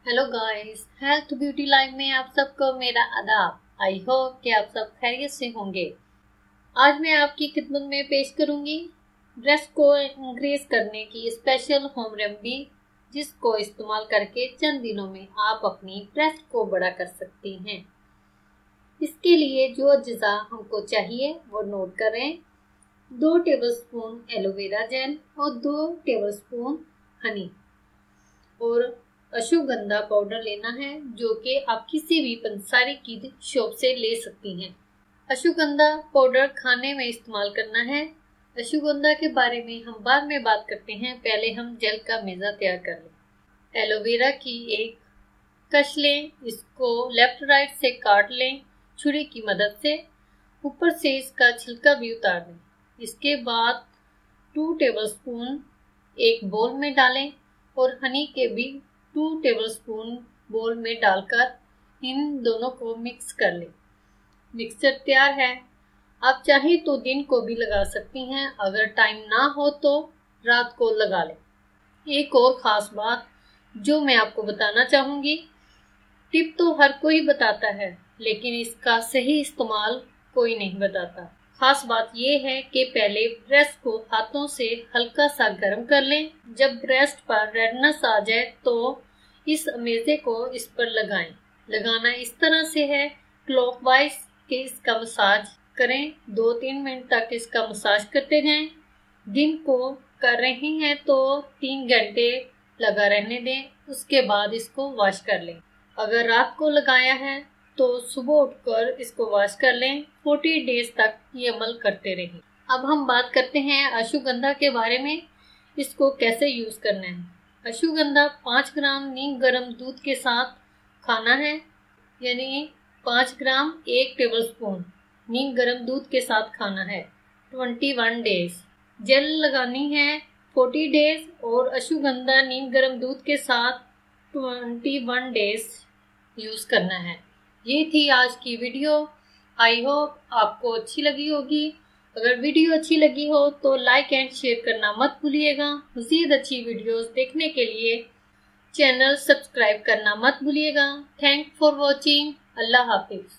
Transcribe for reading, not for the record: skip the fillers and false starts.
Hello guys, health beauty life में आप सबको मेरा आदाब। आई होप कि आप सब खैरियत से होंगे। आज मैं आपकी खिदमत में पेश करूंगी ब्रेस्ट को इंक्रीज करने की स्पेशल होम रेमेडी, जिसको इस्तेमाल करके चंद दिनों में आप अपनी ब्रेस्ट को बड़ा कर सकती हैं। इसके लिए जो अज्जा हमको चाहिए वो नोट करें। 2 टेबलस्पून एलोवेरा जेल और 2 टेबलस्पून हनी और अश्वगंधा पाउडर लेना है, जो कि आप किसी भी पंसारी की शॉप से ले सकती हैं। अश्वगंधा पाउडर खाने में इस्तेमाल करना है। अश्वगंधा के बारे में हम बाद में बात करते हैं, पहले हम जेल का मेज़ा तैयार कर लें। एलोवेरा की एक कश लें, इसको लेफ्ट राइट से काट लें छुरी की मदद से। ऊपर से इसका छिलका भी उतार दें। इसके बाद 2 टेबलस्पून एक बोल में डालें और हनी के भी 2 टेबलस्पून बोल में डालकर इन दोनों को मिक्स कर लें। मिक्सचर तैयार है। आप चाहे तो दिन को भी लगा सकती हैं, अगर टाइम ना हो तो रात को लगा लें। एक और ख़ास बात जो मैं आपको बताना चाहूँगी, टिप तो हर कोई बताता है, लेकिन इसका सही इस्तेमाल कोई नहीं बताता। खास बात यह है कि पहले ब्रेस्ट को हाथों से हल्का सा गर्म कर लें। जब ब्रेस्ट पर रेडनेस आ जाए तो इस अमेज़े को इस पर लगाएं। लगाना इस तरह से है, क्लॉकवाइज के इसका मसाज करें। 2-3 मिनट तक इसका मसाज करते जाएं। दिन को कर रही हैं तो 3 घंटे लगा रहने दें, उसके बाद इसको वॉश कर लें। अगर रात को लगाया है तो सुबह उठकर इसको वॉश कर लें। 40 डेज तक ये अमल करते रहें। अब हम बात करते हैं अश्वगंधा के बारे में, इसको कैसे यूज़ करना है। अश्वगंधा 5 ग्राम नीम गर्म दूध के साथ खाना है, यानी 5 ग्राम 1 टेबलस्पून नीम गर्म दूध के साथ खाना है। 21 डेज जेल लगानी है, 40 डेज और अश्वगंधा नीम गर्म दूध के साथ 21 डेज यूज़ करना है। ये थी आज की वीडियो। आई होप आपको अच्छी लगी होगी। अगर वीडियो अच्छी लगी हो तो लाइक एंड शेयर करना मत भूलिएगा। मज़ीद अच्छी वीडियोस देखने के लिए चैनल सब्सक्राइब करना मत भूलिएगा। Thank for watching. अल्लाह हाफिज़।